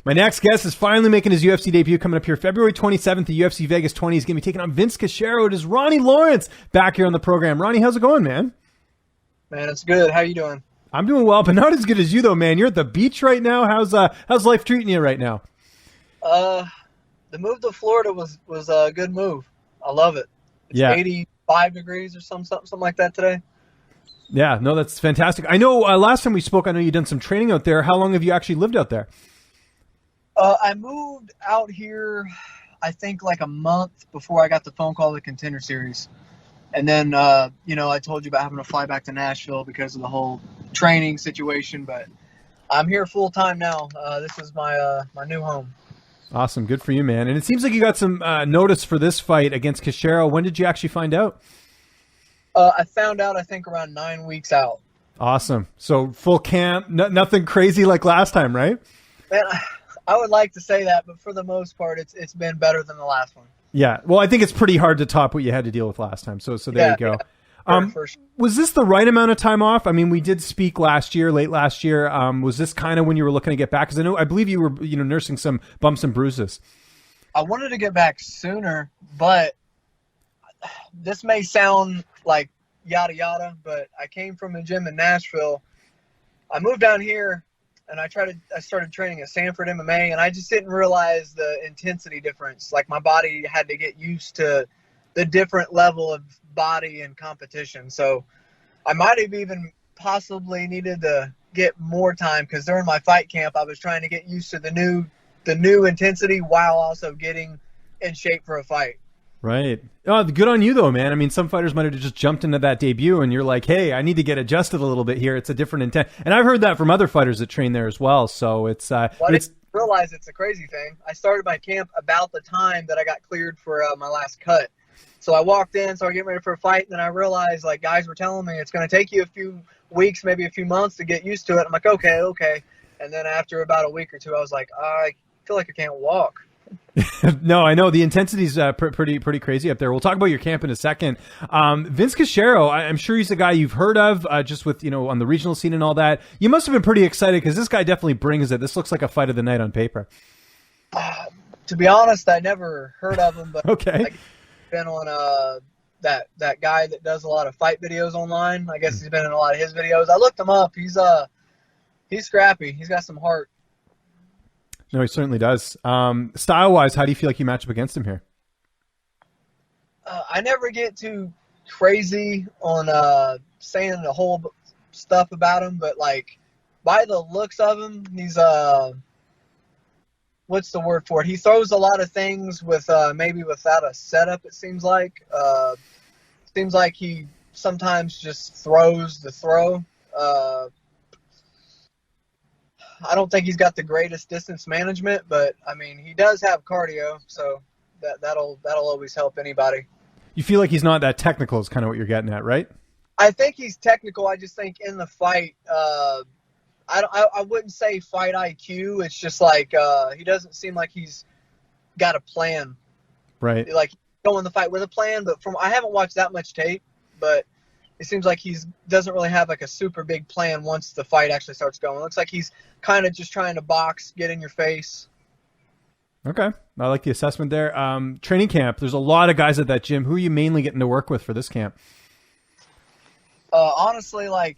My next guest is finally making his UFC debut coming up here February 27th at UFC Vegas 20. He's going to be taking on Vince Cachero. It is Ronnie Lawrence back here on the program. Ronnie, how's it going, man? Man, it's good. How you doing? I'm doing well, but not as good as you, though, man. You're at the beach right now. How's life treating you right now? The move to Florida was a good move. I love it. It's 85 degrees or something like that today. Yeah, no, that's fantastic. I know last time we spoke, I know you've done some training out there. How long have you actually lived out there? I moved out here, I think, like a month before I got the phone call to the Contender Series. And then, I told you about having to fly back to Nashville because of the whole training situation. But I'm here full time now. This is my new home. Awesome. Good for you, man. And it seems like you got some notice for this fight against Cachero. When did you actually find out? I found out, I think, around 9 weeks out. Awesome. So full camp, nothing crazy like last time, right? Man, I would like to say that, but for the most part, it's been better than the last one. Yeah. Well, I think it's pretty hard to top what you had to deal with last time. So there you go. Yeah, was this the right amount of time off? I mean, we did speak late last year. Was this kind of when you were looking to get back? Because I believe you were, nursing some bumps and bruises. I wanted to get back sooner, but this may sound like yada yada, but I came from a gym in Nashville. I moved down here and I started training at Sanford MMA, and I just didn't realize the intensity difference. Like, my body had to get used to the different level of body and competition. So I might have even possibly needed to get more time, because during my fight camp, I was trying to get used to the new intensity while also getting in shape for a fight. Right. Oh, good on you, though, man. I mean, some fighters might have just jumped into that debut and you're like, hey, I need to get adjusted a little bit here. It's a different intent. And I've heard that from other fighters that train there as well. So I didn't realize it's a crazy thing. I started my camp about the time that I got cleared for my last cut. So I walked in, started getting ready for a fight, and then I realized, like, guys were telling me it's going to take you a few weeks, maybe a few months to get used to it. I'm like, okay. And then after about a week or two, I was like, I feel like I can't walk. No, I know the intensity's pretty crazy up there. We'll talk about your camp in a second. Vince Cachero, I'm sure he's a guy you've heard of, just with, on the regional scene and all that. You must have been pretty excited because this guy definitely brings it. This looks like a fight of the night on paper. To be honest, I never heard of him, but okay. I've been on that guy that does a lot of fight videos online. I guess he's been in a lot of his videos. I looked him up. He's scrappy. He's got some heart. No, he certainly does. Style-wise, how do you feel like you match up against him here? I never get too crazy on saying the whole stuff about him, but, like, by the looks of him, he's what's the word for it? He throws a lot of things with maybe without a setup, it seems like. Seems like he sometimes just throws the throw. I don't think he's got the greatest distance management, but I mean, he does have cardio, so that'll always help anybody. You feel like he's not that technical is kind of what you're getting at, right? I think he's technical. I just think in the fight, I wouldn't say fight IQ. It's just like he doesn't seem like he's got a plan. Right. Like, go in the fight with a plan, but I haven't watched that much tape, but it seems like he doesn't really have like a super big plan once the fight actually starts going. It looks like he's kind of just trying to box, get in your face. Okay. I like the assessment there. Training camp, there's a lot of guys at that gym. Who are you mainly getting to work with for this camp? Honestly, like,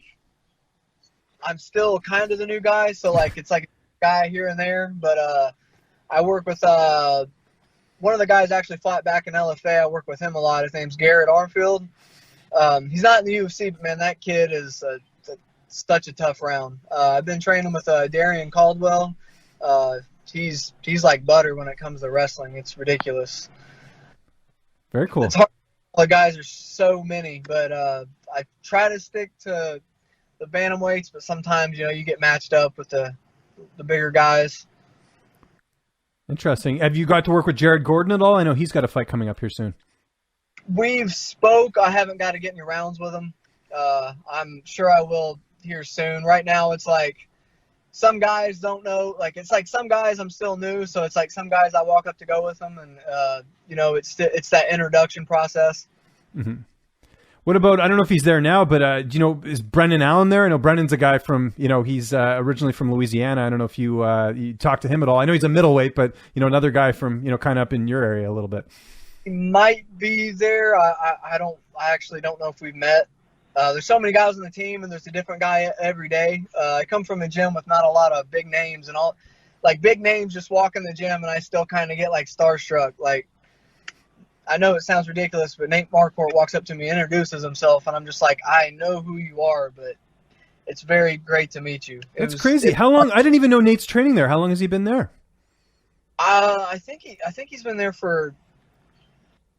I'm still kind of the new guy, so like it's like a guy here and there, but I work with one of the guys actually fought back in LFA. I work with him a lot. His name's Garrett Armfield. He's not in the UFC, but man, that kid is such a tough round. I've been training with Darian Caldwell. He's like butter when it comes to wrestling. It's ridiculous. Very cool. It's hard. The guys are so many, but I try to stick to the bantamweights, but sometimes you get matched up with the bigger guys. Interesting. Have you got to work with Jared Gordon at all? I know he's got a fight coming up here soon. We've spoke. I haven't got to get any rounds with him. I'm sure I will here soon. Right now, it's like some guys don't know. Like, it's like some guys I'm still new, so it's like some guys I walk up to go with them, and it's that introduction process. Mm-hmm. What about, I don't know if he's there now, but do you know, is Brendan Allen there? I know Brendan's a guy from, he's originally from Louisiana. I don't know if you talked to him at all. I know he's a middleweight, but, another guy from, kind of up in your area a little bit. He might be there. I actually don't know if we've met. There's so many guys on the team, and there's a different guy every day. I come from a gym with not a lot of big names and all. Like, big names just walk in the gym, and I still kind of get, like, starstruck. Like, I know it sounds ridiculous, but Nate Marquardt walks up to me, introduces himself, and I'm just like, I know who you are, but it's very great to meet you. That's crazy. How long? I didn't even know Nate's training there. How long has he been there? I think he's been there for,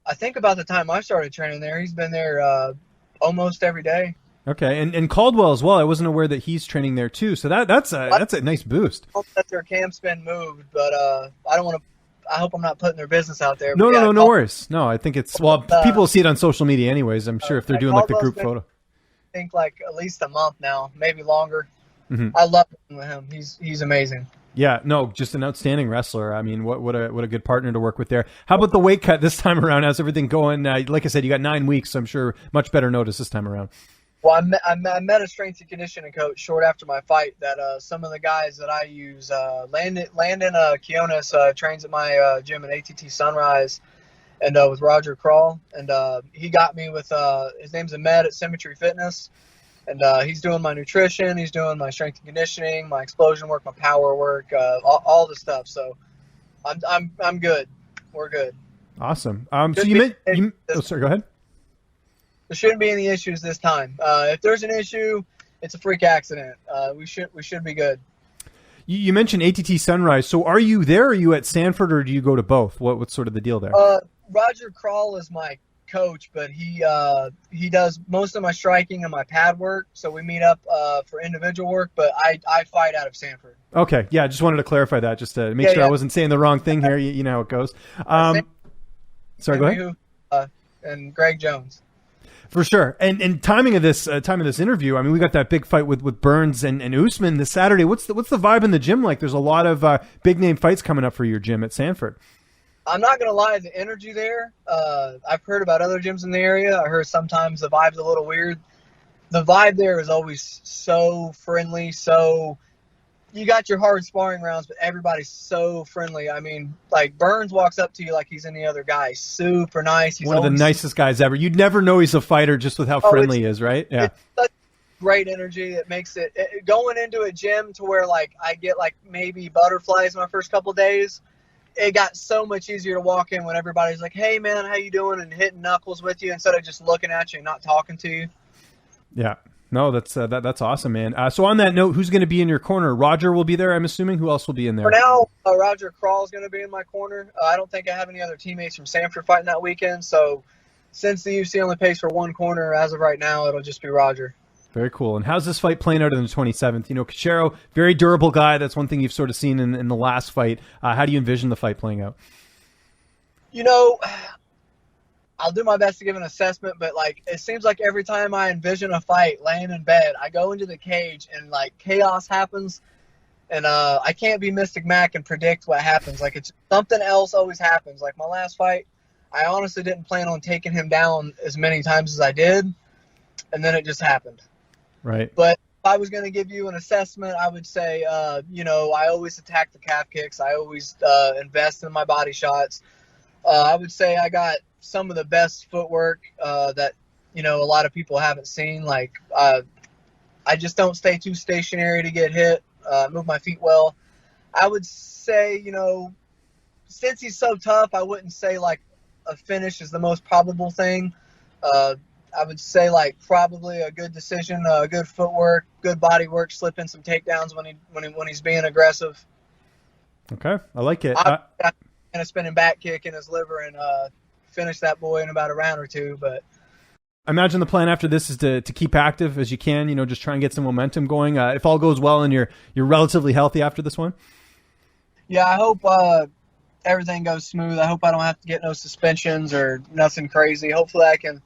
I think about the time I started training there. He's been there almost every day. Okay, and Caldwell as well. I wasn't aware that he's training there too. So that's a nice boost. I hope that their camp's been moved, but I don't want to. I hope I'm not putting their business out there. No worries. No, I think it's, people see it on social media anyways. I'm sure if they're doing like the group photo. I think like at least a month now, maybe longer. Mm-hmm. I love him. He's amazing. Yeah, no, just an outstanding wrestler. I mean, what a good partner to work with there. How about the weight cut this time around? How's everything going? Like I said, you got 9 weeks, so I'm sure much better notice this time around. Well, I met a strength and conditioning coach short after my fight that some of the guys that I use, Landon Quiones trains at my gym at ATT Sunrise, and with Roger Crawl, and he got me with his name's Ahmed at Symmetry Fitness, and he's doing my nutrition, he's doing my strength and conditioning, my explosion work, my power work, all the stuff. So I'm good. We're good. Awesome. So sorry, go ahead. There shouldn't be any issues this time. If there's an issue, it's a freak accident. We should be good. You mentioned ATT Sunrise. So are you there? Or are you at Sanford, or do you go to both? What's sort of the deal there? Roger Crawl is my coach, but he does most of my striking and my pad work. So we meet up for individual work, but I fight out of Sanford. Okay, yeah, I just wanted to clarify that, just to make sure I wasn't saying the wrong thing here. You know how it goes. Sorry, go ahead. And Greg Jones. For sure. And timing of this interview, I mean, we got that big fight with Burns and Usman this Saturday. What's the vibe in the gym like? There's a lot of big name fights coming up for your gym at Sanford. I'm not going to lie, the energy there, I've heard about other gyms in the area. I heard sometimes the vibe's a little weird. The vibe there is always so friendly, so you got your hard sparring rounds, but everybody's so friendly. I mean, like, Burns walks up to you like he's any other guy. Super nice. He's one of the nicest guys ever. You'd never know he's a fighter just with how friendly he is, right? Yeah. It's such great energy. It makes it going into a gym to where, like, I get, like, maybe butterflies my first couple days. It got so much easier to walk in when everybody's like, hey, man, how you doing? And hitting knuckles with you instead of just looking at you and not talking to you. Yeah. No, that's awesome, man. So on that note, who's going to be in your corner? Roger will be there, I'm assuming. Who else will be in there? For now, Roger Crawl is going to be in my corner. I don't think I have any other teammates from Sanford fighting that weekend. So since the UFC only pays for one corner, as of right now, it'll just be Roger. Very cool. And how's this fight playing out on the 27th? You know, Cachero, very durable guy. That's one thing you've sort of seen in the last fight. How do you envision the fight playing out? You know, I'll do my best to give an assessment, but, like, it seems like every time I envision a fight laying in bed, I go into the cage and, like, chaos happens, and I can't be Mystic Mac and predict what happens. Like, it's something else always happens. Like, my last fight, I honestly didn't plan on taking him down as many times as I did, and then it just happened. Right. But if I was going to give you an assessment, I would say, you know, I always attack the calf kicks. I always invest in my body shots. I would say I got some of the best footwork that, you know, a lot of people haven't seen. Like, I just don't stay too stationary to get hit, move my feet well. I would say, you know, since he's so tough, I wouldn't say, like, a finish is the most probable thing. I would say, like, probably a good decision, good footwork, good body work, slip in some takedowns when he's being aggressive. Okay, I like it. I'm going to spinning back kick in his liver and finish that boy in about a round or two. But I imagine the plan after this is to keep active as you can. You know, just try and get some momentum going. If all goes well and you're relatively healthy after this one. Yeah, I hope everything goes smooth. I hope I don't have to get no suspensions or nothing crazy. Hopefully I can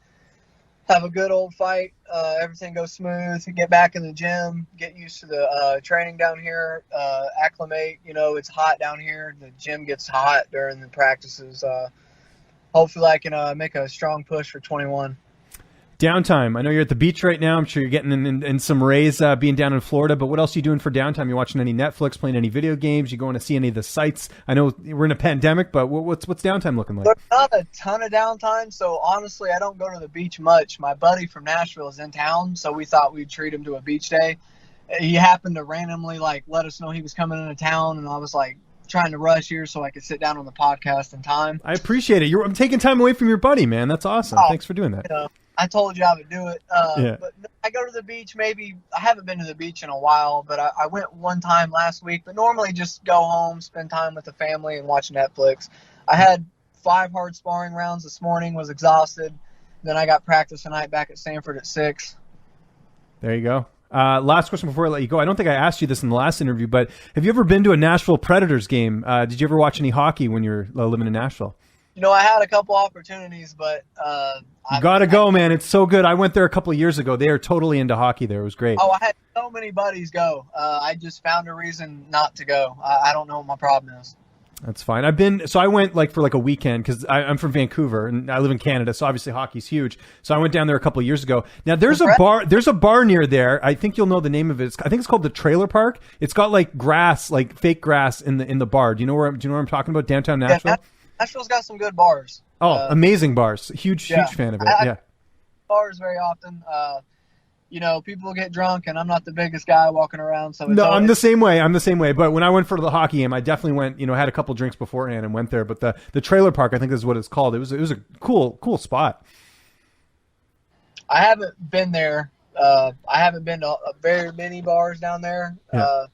have a good old fight. Everything goes smooth. Get back in the gym. Get used to the training down here. Acclimate. You know, it's hot down here. The gym gets hot during the practices. Hopefully I can make a strong push for 21. Downtime. I know you're at the beach right now. I'm sure you're getting in some rays being down in Florida, but what else are you doing for downtime? You watching any Netflix, playing any video games? You going to see any of the sites? I know we're in a pandemic, but what's downtime looking like? There's not a ton of downtime, so honestly, I don't go to the beach much. My buddy from Nashville is in town, so we thought we'd treat him to a beach day. He happened to randomly let us know he was coming into town, and I was trying to rush here so I could sit down on the podcast in time. I appreciate it. I'm taking time away from your buddy, man. That's awesome. Thanks for doing that. I told you I would do it. But I go to the beach maybe. I haven't been to the beach in a while, but I went one time last week. But normally just go home, spend time with the family, and watch Netflix. I had 5 hard sparring rounds this morning, was exhausted. Then I got practice tonight back at Sanford at 6. There you go. Last question before I let you go. I don't think I asked you this in the last interview, but have you ever been to a Nashville Predators game? Did you ever watch any hockey when you were living in Nashville? I had a couple opportunities, but you gotta go, man. It's so good. I went there a couple of years ago. They are totally into hockey there. It was great. Oh, I had so many buddies go. I just found a reason not to go. I don't know what my problem is. That's fine. I went for a weekend because I'm from Vancouver and I live in Canada, so obviously hockey's huge. So I went down there a couple of years ago. Now there's a bar near there. I think you'll know the name of it. I think it's called the Trailer Park. It's got grass, fake grass in the bar. Do you know where I'm talking about? Downtown Nashville. Yeah, Nashville's got some good bars. Oh, amazing bars. Huge fan of it. Yeah. Bars very often. People get drunk, and I'm not the biggest guy walking around. So I'm the same way. But when I went for the hockey game, I definitely went. Had a couple drinks beforehand and went there. But the Trailer Park, I think, is what it's called. It was a cool spot. I haven't been there. I haven't been to very many bars down there. Yeah.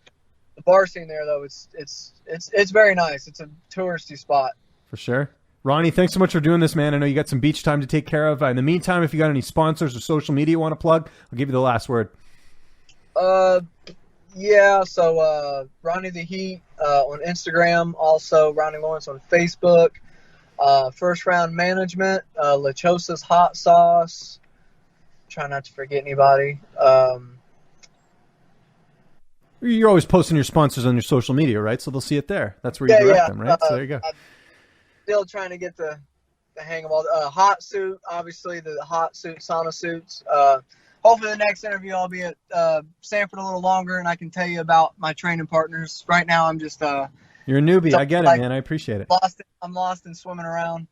The bar scene there, though, it's very nice. It's a touristy spot. For sure. Ronnie, thanks so much for doing this, man. I know you got some beach time to take care of. In the meantime, if you got any sponsors or social media you want to plug, I'll give you the last word. Yeah, so Ronnie the Heat on Instagram, also Ronnie Lawrence on Facebook, First Round Management, Lechosa's Hot Sauce. Try not to forget anybody. You're always posting your sponsors on your social media, right? So they'll see it there. That's where you direct them, right? So there you go. Still trying to get the hang of all the hot suit, obviously the hot suit, sauna suits. Hopefully the next interview I'll be at Sanford a little longer and I can tell you about my training partners. Right now I'm just you're a newbie. I get it, man. I appreciate it. I'm lost in swimming around.